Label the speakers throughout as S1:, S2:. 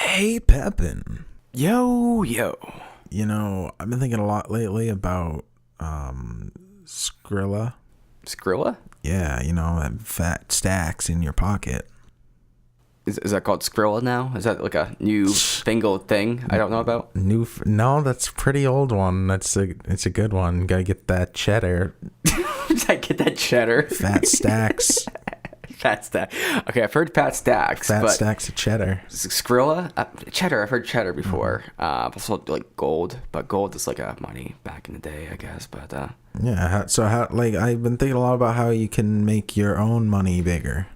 S1: Hey, Pepin.
S2: Yo, yo.
S1: I've been thinking a lot lately about Skrilla.
S2: Skrilla?
S1: Yeah, that fat stacks in your pocket.
S2: Is that called Skrilla now? Is that like a new fangled thing I don't know about?
S1: No, that's a pretty old one. It's a good one. Gotta get that cheddar.
S2: I get that cheddar.
S1: Fat stacks.
S2: Fat stack. Okay, I've heard fat stacks.
S1: Fat
S2: but
S1: stacks of cheddar.
S2: Skrilla? Cheddar. I've heard cheddar before. Also like gold, but gold is like a money back in the day, I guess. But
S1: Yeah. I've been thinking a lot about how you can make your own money bigger.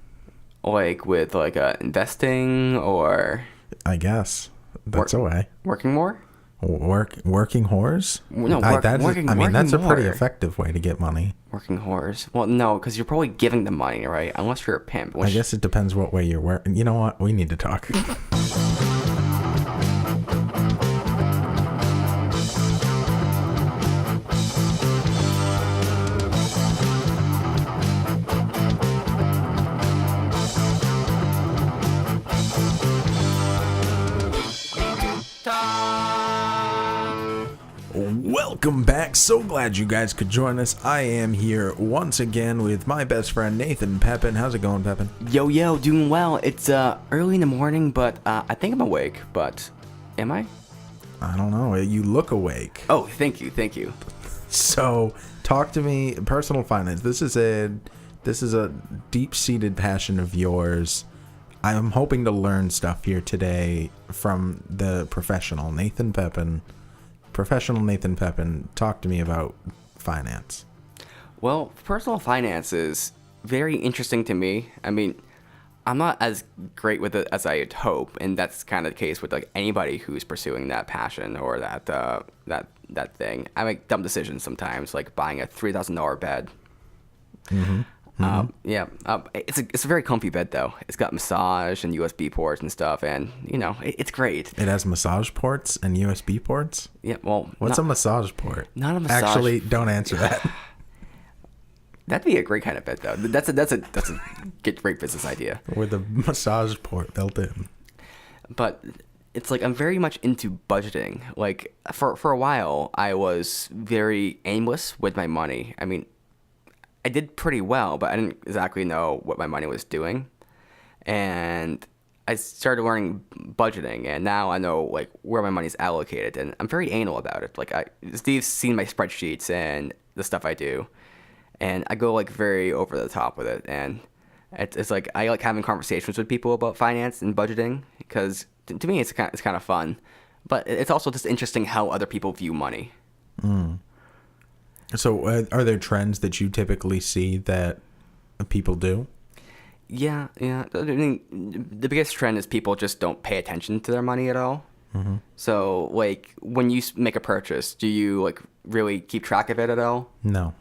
S2: like with like investing or
S1: I guess that's a way.
S2: working more.
S1: Working whores?
S2: No,
S1: that's a pretty
S2: more.
S1: effective way to get money.
S2: Working whores. Well, no, because you're probably giving them money, right? Unless you're a pimp.
S1: I guess it depends what way you're working. You know what? We need to talk. Welcome back. So glad you guys could join us. I am here once again with my best friend Nathan Pepin. How's it going, Pepin?
S2: Yo, doing well. It's early in the morning, but I think I'm awake. But am I?
S1: I don't know. You look awake.
S2: Oh, thank you.
S1: So, talk to me. Personal finance. This is a deep-seated passion of yours. I'm hoping to learn stuff here today from the professional Nathan Pepin. Professional Nathan Pepin, talk to me about finance.
S2: Well, personal finance is very interesting to me. I mean, I'm not as great with it as I'd hope, and that's kind of the case with like anybody who's pursuing that passion or that thing. I make dumb decisions sometimes, like buying a $3,000 bed.
S1: Mm-hmm.
S2: It's a very comfy bed though. It's got massage and USB ports and stuff, and it's great.
S1: It has massage ports and USB ports?
S2: Yeah, well,
S1: what's a massage port?
S2: Not a massage.
S1: Actually, don't answer that.
S2: That'd be a great kind of bed though. That's a great business idea.
S1: With a massage port built in.
S2: But it's like I'm very much into budgeting. Like for a while, I was very aimless with my money. I mean, I did pretty well, but I didn't exactly know what my money was doing. And I started learning budgeting, and now I know like where my money's allocated, and I'm very anal about it. Like Steve's seen my spreadsheets and the stuff I do, and I go like very over the top with it. And it's like I like having conversations with people about finance and budgeting because to me it's kind of fun, but it's also just interesting how other people view money.
S1: So, are there trends that you typically see that people do?
S2: Yeah. I mean, the biggest trend is people just don't pay attention to their money at all.
S1: Mm-hmm.
S2: So, like, when you make a purchase, do you, like, really keep track of it at all?
S1: No.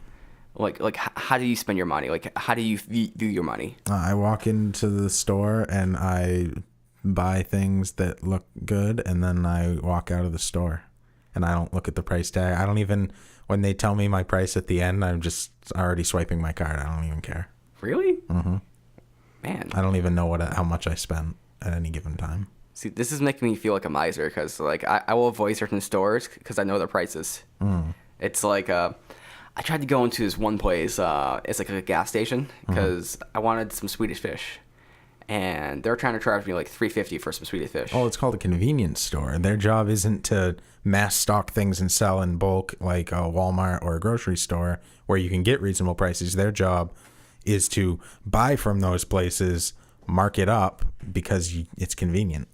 S2: Like, how do you spend your money? Like, how do you view your money?
S1: I walk into the store and I buy things that look good, and then I walk out of the store. And I don't look at the price tag. I don't even... When they tell me my price at the end, I'm just already swiping my card. I don't even care.
S2: Really?
S1: Mm-hmm.
S2: Man.
S1: I don't even know how much I spent at any given time.
S2: See, this is making me feel like a miser because, like, I will avoid certain stores because I know their prices. It's like, I tried to go into this one place. It's like a gas station because I wanted some Swedish fish. And they're trying to charge me like $3.50 for some Swedish fish.
S1: Oh, it's called a convenience store. Their job isn't to mass stock things and sell in bulk like a Walmart or a grocery store where you can get reasonable prices. Their job is to buy from those places, mark it up because it's convenient.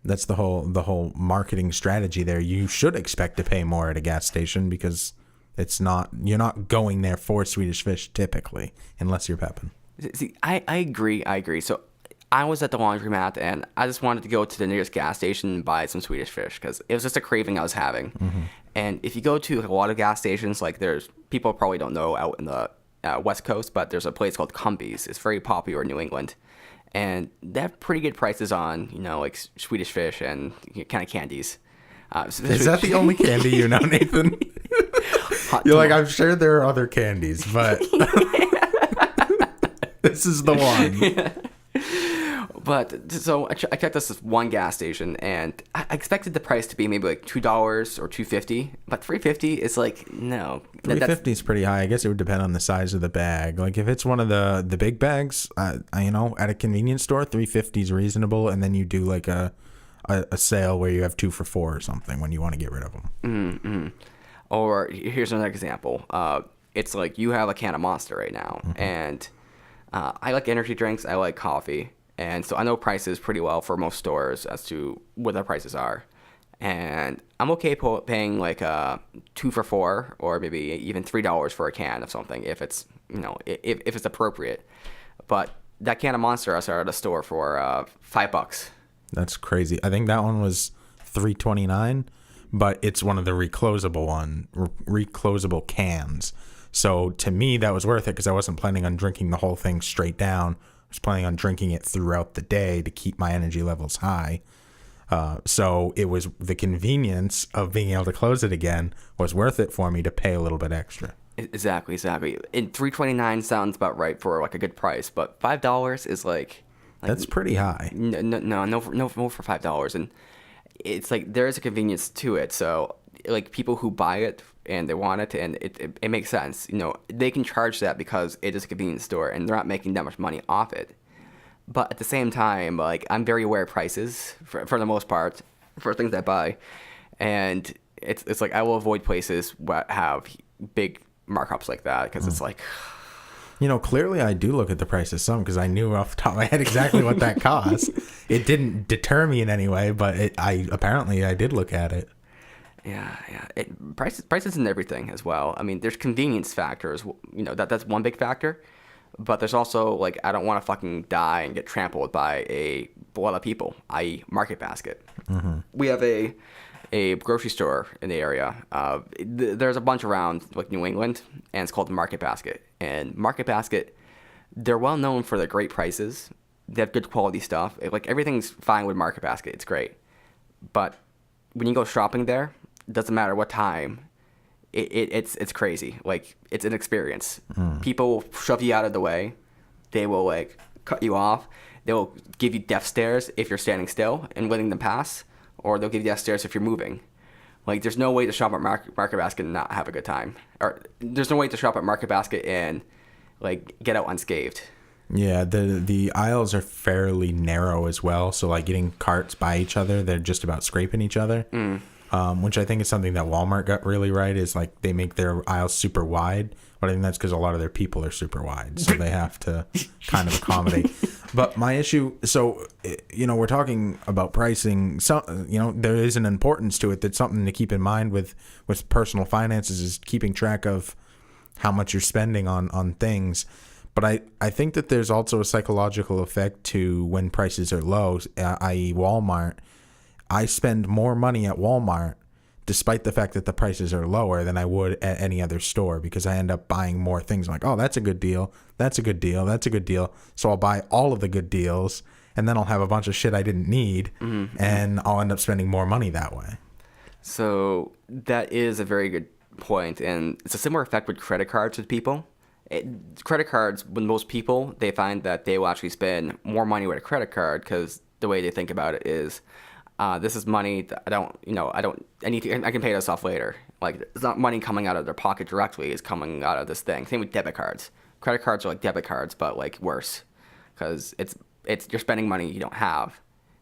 S1: That's the whole marketing strategy there. You should expect to pay more at a gas station because you're not going there for Swedish fish typically, unless you're Pepin.
S2: See, I agree. So I was at the laundromat, and I just wanted to go to the nearest gas station and buy some Swedish fish because it was just a craving I was having. Mm-hmm. And if you go to a lot of gas stations, like there's people probably don't know out in the West Coast, but there's a place called Cumbies. It's very popular in New England. And they have pretty good prices on, like Swedish fish and kind of candies.
S1: Is that the only candy you know, Nathan? You're like, I'm sure there are other candies, but... This is the one.
S2: But so I checked this one gas station, and I expected the price to be maybe like $2 or $2.50, but $3.50 is like no.
S1: $3.50 is pretty high. I guess it would depend on the size of the bag. Like if it's one of the big bags, you know, at a convenience store, $3.50 is reasonable, and then you do like a sale where you have 2 for $4 or something when you want to get rid of them.
S2: Mm-hmm. Or here's another example. It's like you have a can of Monster right now, and I like energy drinks. I like coffee. And so I know prices pretty well for most stores as to what their prices are. And I'm okay paying like 2 for $4 or maybe even $3 for a can of something if it's, you know, if it's appropriate. But that can of Monster I saw at a store for $5.
S1: That's crazy. I think that one was $3.29, but it's one of the reclosable cans. So to me, that was worth it because I wasn't planning on drinking the whole thing straight down. I was planning on drinking it throughout the day to keep my energy levels high. So it was the convenience of being able to close it again was worth it for me to pay a little bit extra.
S2: Exactly. And $3.29 sounds about right for like a good price, but $5 is like
S1: that's pretty high.
S2: No for $5, and it's like there is a convenience to it. So like people who buy it and they want it, and it makes sense. You know, they can charge that because it is a convenience store, and they're not making that much money off it. But at the same time, like I'm very aware of prices for the most part for things I buy, and it's like I will avoid places that have big markups like that because it's like.
S1: You know, clearly I do look at the price of some because I knew off the top of my head exactly what that cost. It didn't deter me in any way, but I did look at it.
S2: Yeah. Prices and everything as well. I mean, there's convenience factors. You know, that's one big factor. But there's also, like, I don't want to fucking die and get trampled by a lot of people, i.e. Market Basket. Mm-hmm. We have a grocery store in the area. There's a bunch around, like, New England, and it's called Market Basket. And Market Basket, they're well known for their great prices. They have good quality stuff. Like, everything's fine with Market Basket. It's great. But when you go shopping there, it doesn't matter what time. It's crazy. Like, it's an experience. People will shove you out of the way. They will, like, cut you off. They will give you death stares if you're standing still and letting them pass, or they'll give you death stares if you're moving. Like, there's no way to shop at Market Basket and not have a good time. Or there's no way to shop at Market Basket and, like, get out unscathed.
S1: Yeah, the aisles are fairly narrow as well. So, like, getting carts by each other, they're just about scraping each other. Which I think is something that Walmart got really right, is like they make their aisles super wide, but I think that's because a lot of their people are super wide, so they have to kind of accommodate. But my issue, so, you know, we're talking about pricing, so, you know, there is an importance to it. That's something to keep in mind with personal finances, is keeping track of how much you're spending on things. But I think that there's also a psychological effect to when prices are low, i.e. Walmart. I spend more money at Walmart despite the fact that the prices are lower than I would at any other store, because I end up buying more things. I'm like, oh, that's a good deal. That's a good deal. That's a good deal. So I'll buy all of the good deals, and then I'll have a bunch of shit I didn't need, and I'll end up spending more money that way.
S2: So that is a very good point, and it's a similar effect with credit cards with people. Credit cards, with most people, they find that they will actually spend more money with a credit card because the way they think about it is, this is money that I can pay this off later. Like, it's not money coming out of their pocket directly, it's coming out of this thing. Same with debit cards. Credit cards are like debit cards, but like worse, because it's you're spending money you don't have,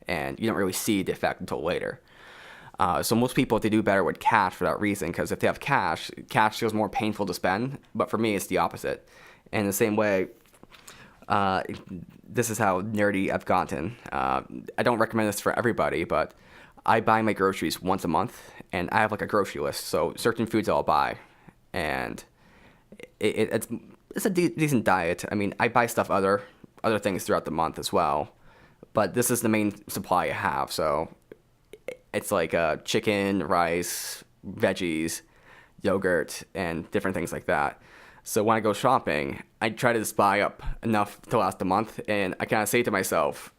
S2: and you don't really see the effect until later. So most people, they do better with cash for that reason, because if they have cash feels more painful to spend. But for me, it's the opposite. And the same way, this is how nerdy I've gotten. I don't recommend this for everybody, but I buy my groceries once a month, and I have like a grocery list. So certain foods I'll buy, and it's a decent diet. I mean, I buy stuff other things throughout the month as well, but this is the main supply I have. So it's like chicken, rice, veggies, yogurt, and different things like that. So when I go shopping, I try to just buy up enough to last a month, and I kind of say to myself,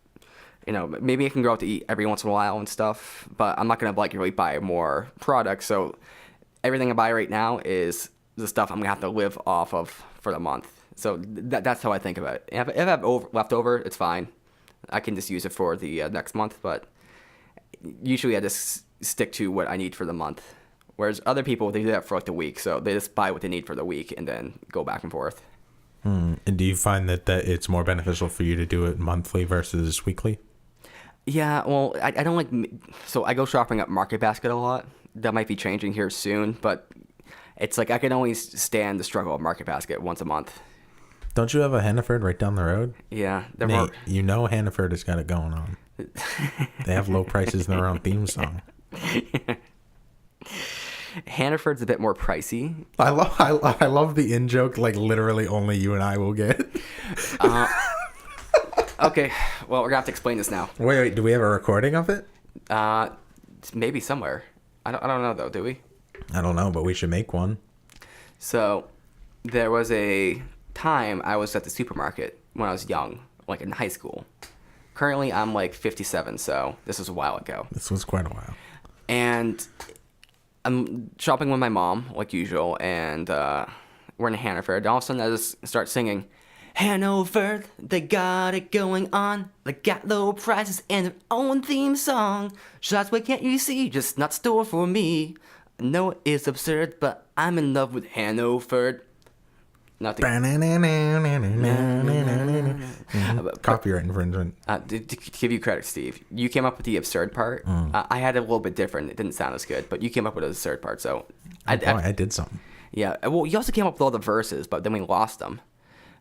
S2: you know, maybe I can go out to eat every once in a while and stuff, but I'm not going to like really buy more products. So everything I buy right now is the stuff I'm going to have to live off of for the month. So that's how I think about it. If I have leftover, it's fine. I can just use it for the next month, but usually I just stick to what I need for the month. Whereas other people, they do that for like the week, so they just buy what they need for the week and then go back and forth.
S1: And do you find that it's more beneficial for you to do it monthly versus weekly?
S2: Yeah, well, I don't like... So I go shopping at Market Basket a lot. That might be changing here soon, but it's like I can only stand the struggle of Market Basket once a month.
S1: Don't you have a Hannaford right down the road?
S2: Yeah.
S1: Nate, you know Hannaford has got it going on. They have low prices in their own theme song.
S2: Hannaford's a bit more pricey.
S1: I love the in joke, like literally only you and I will get.
S2: Okay, well, we're gonna have to explain this now.
S1: Wait, do we have a recording of it?
S2: Maybe somewhere. I don't know though, do we?
S1: I don't know, but we should make one.
S2: So, there was a time I was at the supermarket when I was young, like in high school. Currently, I'm like 57, so this was a while ago.
S1: This was quite a while.
S2: And I'm shopping with my mom, like usual, and we're in Hannaford. All of a sudden, I just start singing, Hannaford, they got it going on. They got low prices and their own theme song. Shots, what can't you see? Just not store for me. I know it's absurd, but I'm in love with Hannaford. Not to...
S1: Copyright infringement.
S2: To give you credit, Steve, you came up with the absurd part. I had it a little bit different. It didn't sound as good, but you came up with the absurd part. So
S1: I did something.
S2: Yeah. Well, you also came up with all the verses, but then we lost them.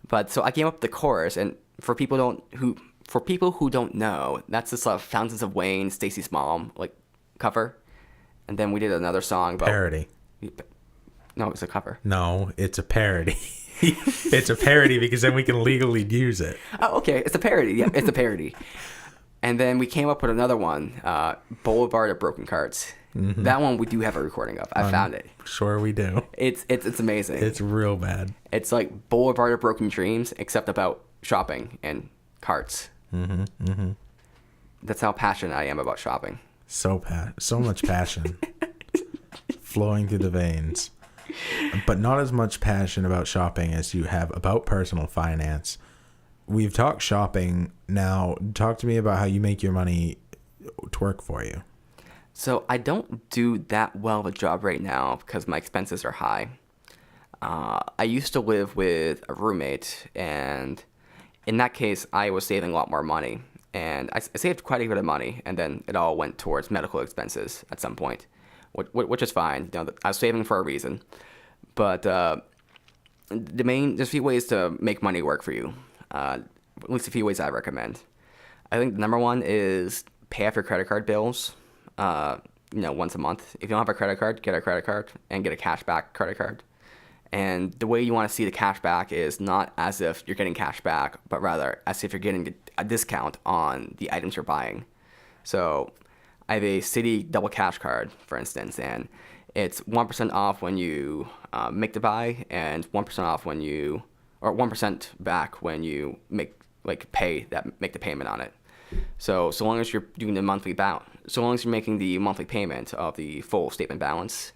S2: But so I came up with the chorus, and for people who don't know, that's this Fountains of Wayne, Stacey Smallum like cover, and then we did another song about
S1: Parody.
S2: No, it's a cover.
S1: No, it's a parody. It's a parody because then we can legally use it.
S2: Oh, okay. It's a parody. Yeah, it's a parody. And then we came up with another one, Boulevard of Broken Cards. Mm-hmm. That one we do have a recording of. I found it.
S1: Sure we do.
S2: It's amazing.
S1: It's real bad.
S2: It's like Boulevard of Broken Dreams, except about shopping and carts.
S1: Mm-hmm. Mm-hmm.
S2: That's how passionate I am about shopping.
S1: So much passion flowing through the veins. But not as much passion about shopping as you have about personal finance. We've talked shopping. Now, talk to me about how you make your money to work for you.
S2: So I don't do that well of a job right now because my expenses are high. I used to live with a roommate, and in that case, I was saving a lot more money. And I saved quite a bit of money, and then it all went towards medical expenses at some point, which is fine. You know, I was saving for a reason. But there's a few ways to make money work for you. At least a few ways I recommend. I think number one is pay off your credit card bills. Once a month. If you don't have a credit card, get a credit card and get a cashback credit card. And the way you want to see the cash back is not as if you're getting cash back, but rather as if you're getting a discount on the items you're buying. So I have a Citi double cash card, for instance, and it's 1% off when you make the buy and 1% off when you, or 1% back when you make the payment on it. So long as you're doing the monthly so long as you're making the monthly payment of the full statement balance,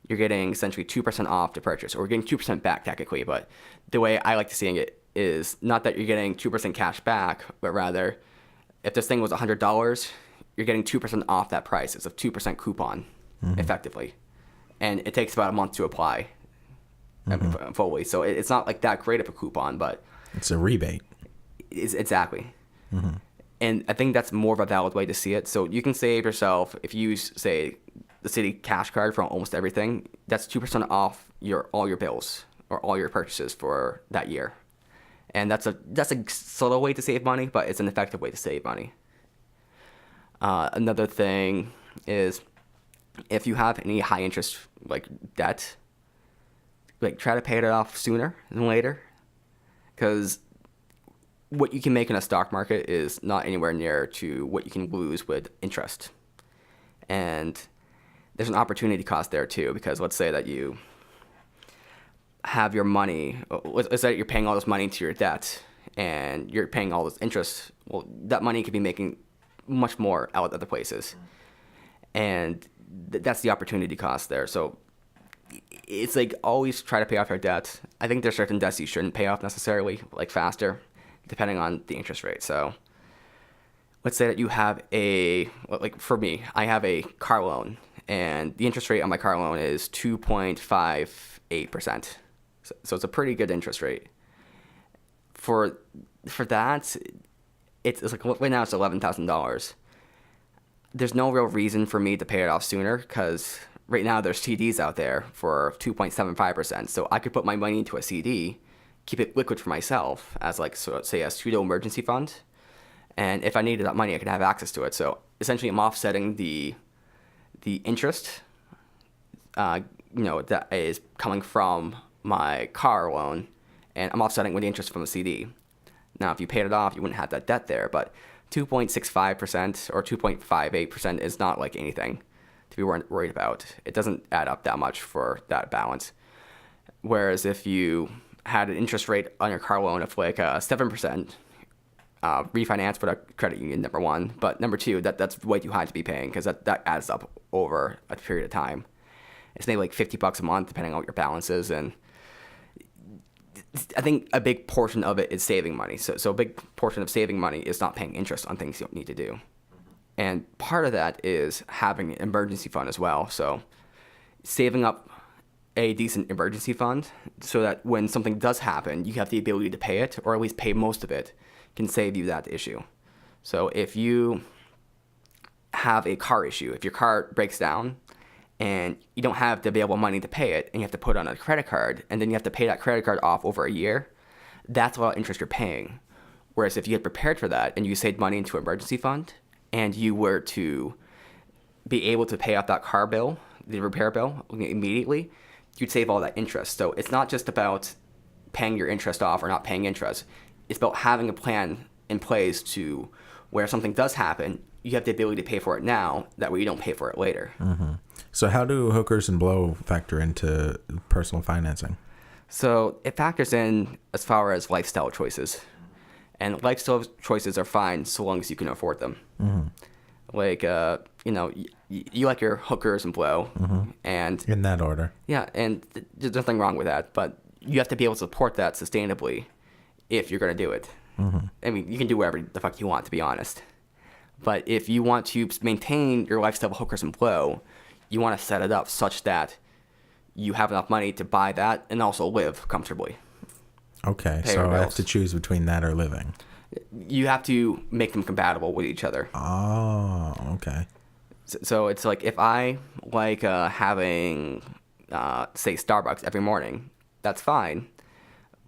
S2: you're getting essentially 2% off the purchase, or getting 2% back technically. But the way I like to see it is not that you're getting 2% cash back, but rather if this thing was $100, you're getting 2% off that price. It's a 2% coupon, effectively. And it takes about a month to apply fully. So it's not like that great of a coupon, but
S1: it's a rebate.
S2: Exactly. Mm-hmm. And I think that's more of a valid way to see it. So you can save yourself, if you use, say, the Citi cash card for almost everything, that's 2% off all your bills or all your purchases for that year. And that's a subtle way to save money, but it's an effective way to save money. Another thing is if you have any high interest debt, try to pay it off sooner than later, because what you can make in a stock market is not anywhere near to what you can lose with interest. And there's an opportunity cost there too, because let's say that you have your money, let's say you're paying all this money into your debt and you're paying all this interest. Well, that money could be making much more out other places. And that's the opportunity cost there. So it's always try to pay off your debt. I think there's certain debts you shouldn't pay off necessarily, faster, depending on the interest rate. So let's say that you have like for me, I have a car loan, and the interest rate on my car loan is 2.58%. So it's a pretty good interest rate. For that, it's like right now it's $11,000. There's no real reason for me to pay it off sooner because right now there's CDs out there for 2.75%. So I could put my money into a CD, keep it liquid for myself as like, so say a pseudo emergency fund. And if I needed that money, I could have access to it. So essentially I'm offsetting the interest, that is coming from my car loan, and I'm offsetting with the interest from the CD. Now, if you paid it off, you wouldn't have that debt there, but 2.65% or 2.58% is not like anything to be worried about. It doesn't add up that much for that balance. Whereas if you had an interest rate on your car loan of like 7%, refinance with a credit union, number one, but number two, that's way too high to be paying because that adds up over a period of time. It's maybe like $50 a month, depending on what your balance is, and I think a big portion of it is saving money. So a big portion of saving money is not paying interest on things you don't need to do. And part of that is having an emergency fund as well. So saving up a decent emergency fund so that when something does happen, you have the ability to pay it, or at least pay most of it, can save you that issue. So if you have a car issue, if your car breaks down, and you don't have the available money to pay it, and you have to put it on a credit card, and then you have to pay that credit card off over a year, that's a lot of interest you're paying. Whereas if you had prepared for that and you saved money into an emergency fund, and you were to be able to pay off that car bill, the repair bill, immediately, you'd save all that interest. So it's not just about paying your interest off or not paying interest. It's about having a plan in place to where if something does happen, you have the ability to pay for it now. That way you don't pay for it later.
S1: Mm-hmm. So how do hookers and blow factor into personal financing?
S2: So it factors in as far as lifestyle choices. And lifestyle choices are fine so long as you can afford them. Mm-hmm. Like, you like your hookers and blow. Mm-hmm. And
S1: in that order.
S2: Yeah, and there's nothing wrong with that. But you have to be able to support that sustainably if you're going to do it. Mm-hmm. I mean, you can do whatever the fuck you want, to be honest. But if you want to maintain your lifestyle of hookers and blow, you want to set it up such that you have enough money to buy that and also live comfortably.
S1: Okay, so I have to choose between that or living.
S2: You have to make them compatible with each other.
S1: Oh, okay.
S2: So it's like if I like having, say, Starbucks every morning, that's fine.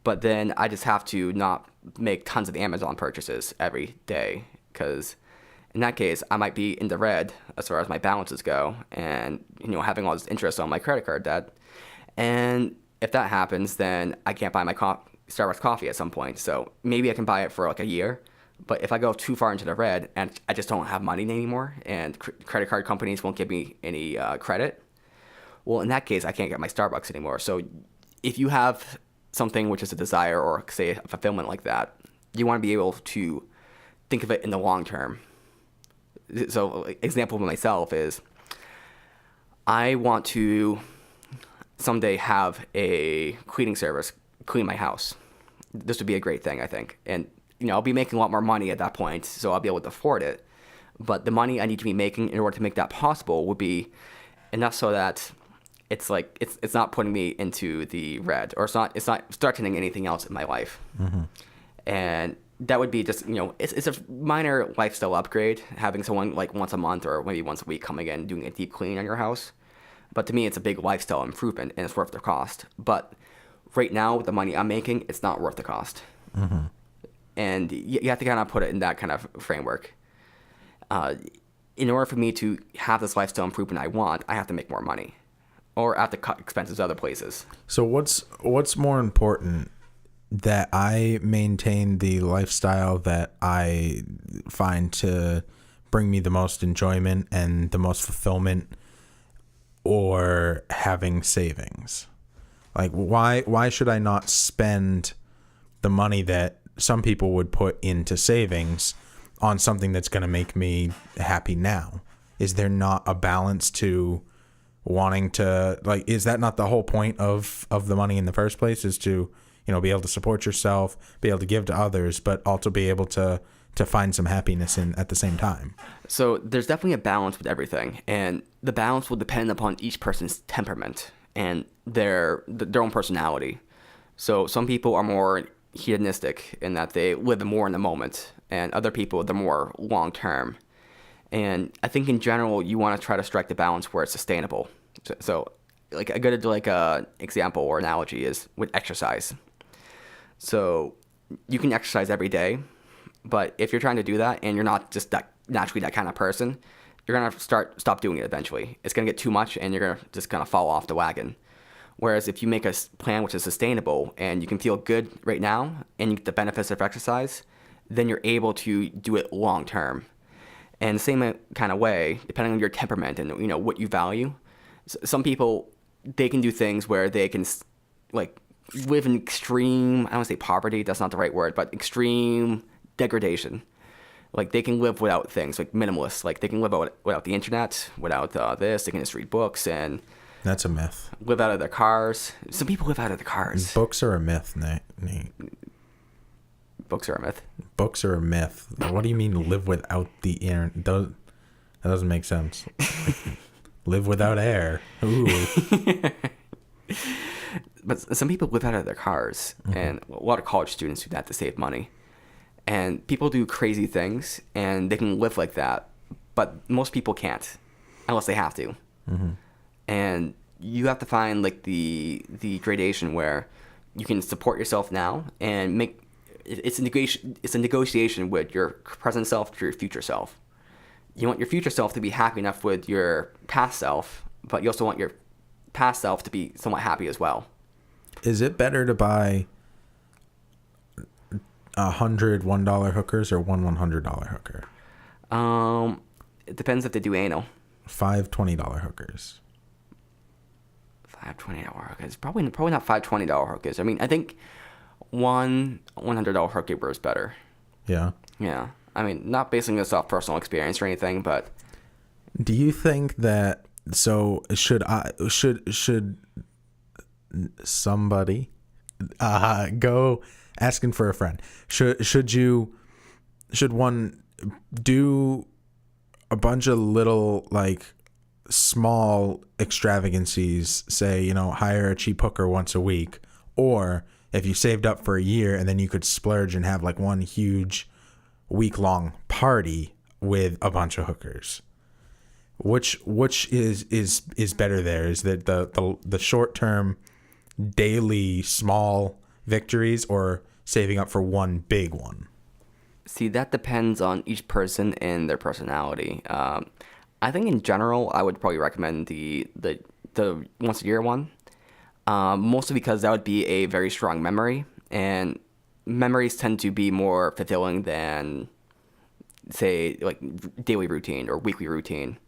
S2: But then I just have to not make tons of Amazon purchases every day because in that case, I might be in the red as far as my balances go and, having all this interest on my credit card debt. And if that happens, then I can't buy my Starbucks coffee at some point. So maybe I can buy it for like a year. But if I go too far into the red and I just don't have money anymore and credit card companies won't give me any credit, well, in that case, I can't get my Starbucks anymore. So if you have something which is a desire or, say, a fulfillment like that, you want to be able to think of it in the long term. So example of myself is I want to someday have a cleaning service clean my house. This would be a great thing, I think. And, I'll be making a lot more money at that point, so I'll be able to afford it. But the money I need to be making in order to make that possible would be enough so that it's like it's not putting me into the red, or it's not threatening anything else in my life. Mm-hmm. And that would be just, it's a minor lifestyle upgrade, having someone like once a month or maybe once a week coming in doing a deep clean on your house. But to me, it's a big lifestyle improvement and it's worth the cost. But right now, with the money I'm making, it's not worth the cost. Mm-hmm. And you have to kind of put it in that kind of framework. In order for me to have this lifestyle improvement I want, I have to make more money. Or I have to cut expenses other places.
S1: So what's more important, that I maintain the lifestyle that I find to bring me the most enjoyment and the most fulfillment, or having savings? Like, why should I not spend the money that some people would put into savings on something that's going to make me happy now? Is there not a balance to wanting to, like, is that not the whole point of the money in the first place, is to, be able to support yourself, be able to give to others, but also be able to to find some happiness in at the same time.
S2: So there's definitely a balance with everything, and the balance will depend upon each person's temperament and their own personality. So some people are more hedonistic in that they live more in the moment, and other people they're more long term. And I think in general you want to try to strike the balance where it's sustainable. So like a good example or analogy is with exercise. So you can exercise every day, but if you're trying to do that and you're not just that naturally that kind of person, you're gonna stop doing it eventually. It's gonna get too much, and you're gonna just kind of fall off the wagon. Whereas if you make a plan which is sustainable and you can feel good right now and you get the benefits of exercise, then you're able to do it long term. And the same kind of way, depending on your temperament and what you value, some people they can do things where they can like live in extreme, I don't want to say poverty, that's not the right word, but extreme degradation. Like they can live without things, like minimalists. Like they can live without the internet, without this. They can just read books and
S1: that's a myth.
S2: Live out of their cars. Some people live out of their cars.
S1: Books are a myth, Nate.
S2: Books are a myth.
S1: Books are a myth. What do you mean live without the internet? That doesn't make sense. Live without air. Ooh.
S2: But some people live out of their cars, and a lot of college students do that to save money. And people do crazy things, and they can live like that, but most people can't, unless they have to.
S1: Mm-hmm.
S2: And you have to find like the gradation where you can support yourself now and make it's a negotiation with your present self to your future self. You want your future self to be happy enough with your past self, but you also want your past self to be somewhat happy as well.
S1: Is it better to buy 100 $1 hookers or one $100 hooker?
S2: It depends if they do anal.
S1: 5 $20 hookers.
S2: 5 $20 hookers. Probably not 5 $20 hookers. I mean, I think one $100 hooker is better.
S1: Yeah.
S2: Yeah. I mean, not basing this off personal experience or anything, but
S1: do you think that should somebody go asking for a friend? Should one do a bunch of little like small extravagancies, say, hire a cheap hooker once a week, or if you saved up for a year and then you could splurge and have like one huge week-long party with a bunch of hookers? Which is better there? Is that the short-term daily small victories or saving up for one big one?
S2: See, that depends on each person and their personality. I think in general, I would probably recommend the once a year one, mostly because that would be a very strong memory, and memories tend to be more fulfilling than, say, like daily routine or weekly routine.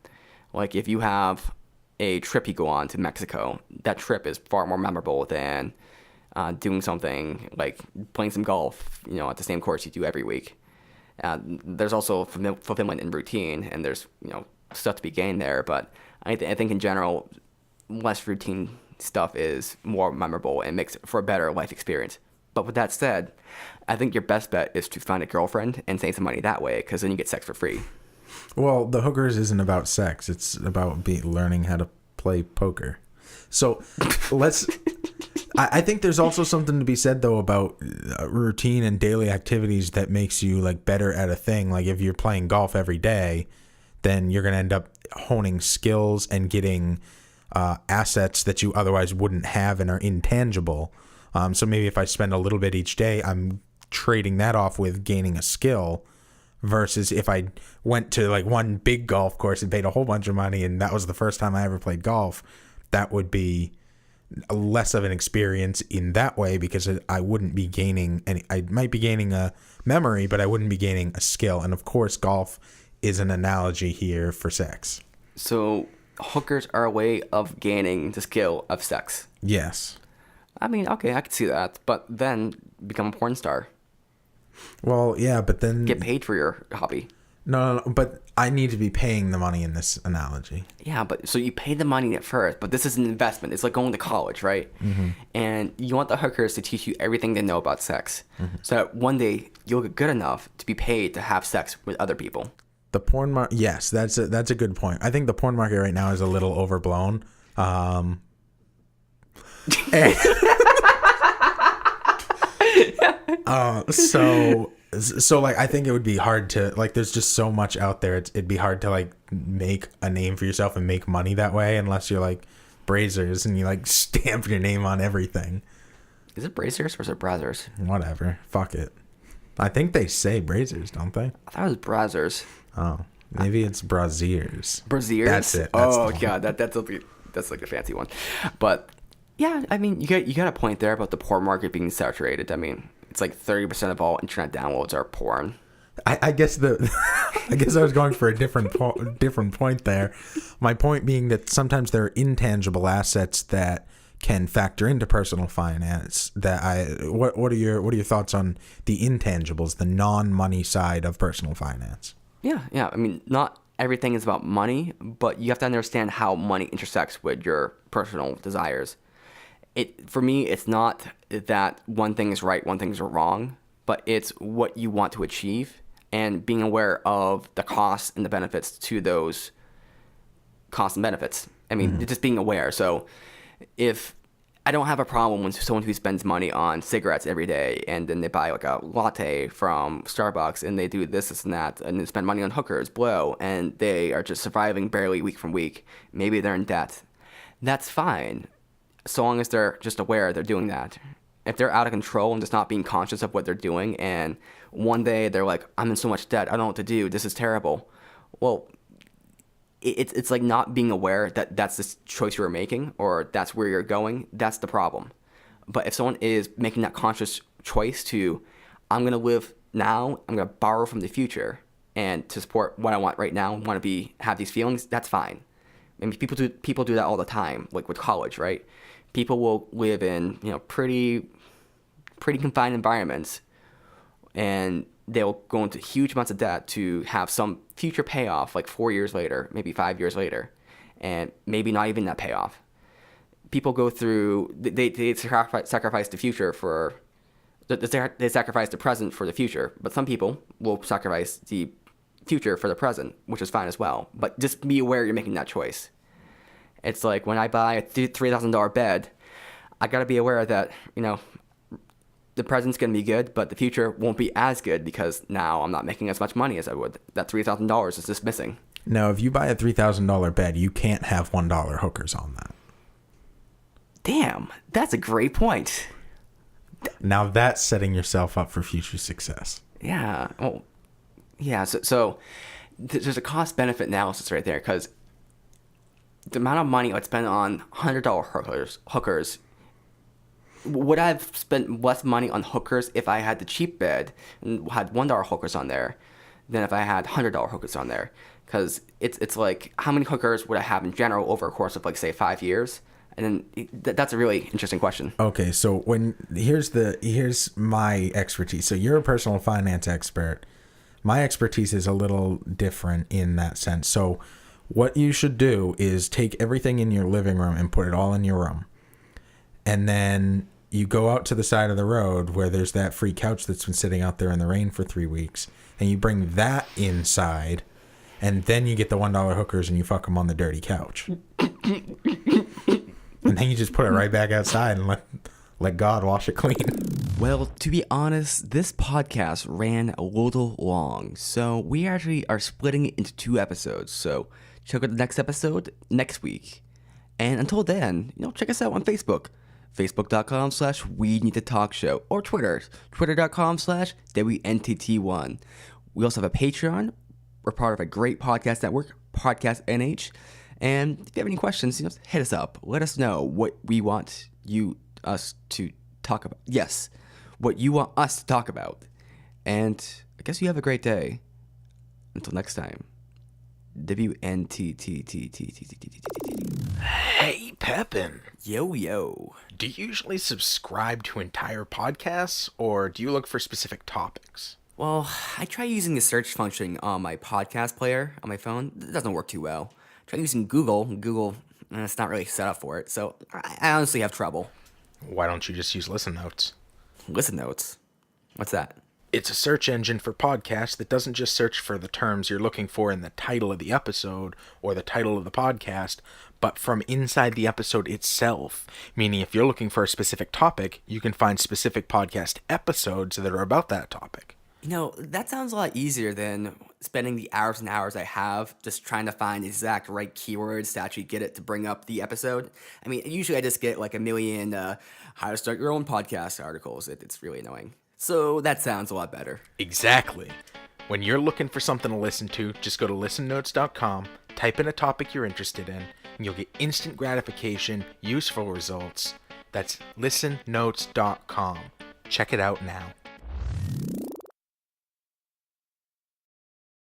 S2: Like if you have a trip you go on to Mexico, that trip is far more memorable than doing something like playing some golf, at the same course you do every week. There's also fulfillment in routine, and there's stuff to be gained there. But I think in general, less routine stuff is more memorable and makes for a better life experience. But with that said, I think your best bet is to find a girlfriend and save some money that way, because then you get sex for free.
S1: Well, the hookers isn't about sex. It's about learning how to play poker. So I think there's also something to be said, though, about routine and daily activities that makes you like better at a thing. Like if you're playing golf every day, then you're going to end up honing skills and getting assets that you otherwise wouldn't have and are intangible. So maybe if I spend a little bit each day, I'm trading that off with gaining a skill, versus if I went to like one big golf course and paid a whole bunch of money and that was the first time I ever played golf, that would be less of an experience in that way, because I wouldn't be gaining any. I might be gaining a memory, but I wouldn't be gaining a skill. And of course, golf is an analogy here for sex.
S2: So hookers are a way of gaining the skill of sex.
S1: Yes.
S2: I mean, okay, I could see that, but then become a porn star.
S1: Well, yeah, but then
S2: get paid for your hobby.
S1: No, but I need to be paying the money in this analogy.
S2: Yeah, but so you pay the money at first, but this is an investment. It's like going to college, right? Mm-hmm. And you want the hookers to teach you everything they know about sex. Mm-hmm. So that one day you'll get good enough to be paid to have sex with other people.
S1: The porn market, yes, that's a good point. I think the porn market right now is a little overblown. So like I think it would be hard to like. There's just so much out there. It'd be hard to like make a name for yourself and make money that way unless you're like Brazzers and you like stamp your name on everything.
S2: Is it Brazzers or is it Brazzers?
S1: Whatever. Fuck it. I think they say Brazzers, don't they?
S2: I thought it was Brazzers.
S1: Oh, maybe it's Braziers.
S2: Braziers.
S1: That's it.
S2: Oh god, that's like a fancy one. But yeah, I mean, you got a point there about the porn market being saturated. I mean, it's like 30% of all internet downloads are porn.
S1: I guess I guess I was going for a different point there. My point being that sometimes there are intangible assets that can factor into personal finance. What are your thoughts on the intangibles, the non-money side of personal finance?
S2: Yeah. I mean, not everything is about money, but you have to understand how money intersects with your personal desires. For me, it's not that one thing is right, one thing is wrong, but it's what you want to achieve and being aware of the costs and the benefits to those costs and benefits. I mean, just being aware. So if I don't have a problem with someone who spends money on cigarettes every day and then they buy like a latte from Starbucks and they do this and that and they spend money on hookers, blow, and they are just surviving barely week from week. Maybe they're in debt. That's fine, so long as they're just aware they're doing that. If they're out of control and just not being conscious of what they're doing and one day they're like, I'm in so much debt, I don't know what to do, this is terrible. Well, it's like not being aware that that's the choice you're making or that's where you're going. That's the problem. But if someone is making that conscious choice to, I'm going to live now, I'm going to borrow from the future and to support what I want right now, want to have these feelings, that's fine. I mean, people do that all the time, like with college, right? People will live in, pretty confined environments and they'll go into huge amounts of debt to have some future payoff like 4 years later, maybe 5 years later, and maybe not even that payoff. People go through, they sacrifice the future they sacrifice the present for the future, but some people will sacrifice the future for the present, which is fine as well. But just be aware you're making that choice. It's like when I buy a $3,000 bed, I got to be aware that, the present's going to be good, but the future won't be as good because now I'm not making as much money as I would. That $3,000 is just missing.
S1: Now, if you buy a $3,000 bed, you can't have $1 hookers on that.
S2: Damn, that's a great point.
S1: Now that's setting yourself up for future success.
S2: Yeah. Well, yeah. So there's a cost-benefit analysis right there because the amount of money I'd spend on $100 hookers, would I have spent less money on hookers if I had the cheap bed and had $1 hookers on there than if I had $100 hookers on there? Because it's like, how many hookers would I have in general over a course of, like, say, 5 years? And then that's a really interesting question.
S1: Okay, so here's my expertise. So you're a personal finance expert. My expertise is a little different in that sense. So what you should do is take everything in your living room and put it all in your room. And then you go out to the side of the road where there's that free couch that's been sitting out there in the rain for 3 weeks, and you bring that inside, and then you get the $1 hookers and you fuck them on the dirty couch. And then you just put it right back outside and let God wash it clean.
S2: Well, to be honest, this podcast ran a little long, so we actually are splitting it into 2 episodes. So check out the next episode next week. And until then, check us out on Facebook. Facebook.com/We Need to Talk Show, or Twitter.com/WNTT1. We also have a Patreon. We're part of a great podcast network, Podcast NH. And if you have any questions, hit us up. Let us know what we want us to talk about. Yes, what you want us to talk about. And I guess you have a great day. Until next time. WNTTTTTTTT.
S1: Hey, Pepin.
S2: Yo.
S1: Do you usually subscribe to entire podcasts, or do you look for specific topics?
S2: Well, I try using the search function on my podcast player on my phone. It doesn't work too well. Try using Google. Google, it's not really set up for it, so I honestly have trouble.
S1: Why don't you just use Listen Notes?
S2: Listen notes. What's that?
S1: It's a search engine for podcasts that doesn't just search for the terms you're looking for in the title of the episode or the title of the podcast, but from inside the episode itself. Meaning if you're looking for a specific topic, you can find specific podcast episodes that are about that topic.
S2: That sounds a lot easier than spending the hours and hours I have just trying to find the exact right keywords to actually get it to bring up the episode. I mean, usually I just get like a million how to start your own podcast articles. It's really annoying. So that sounds a lot better.
S1: Exactly. When you're looking for something to listen to, just go to listennotes.com, type in a topic you're interested in, and you'll get instant gratification, useful results. That's listennotes.com. Check it out now.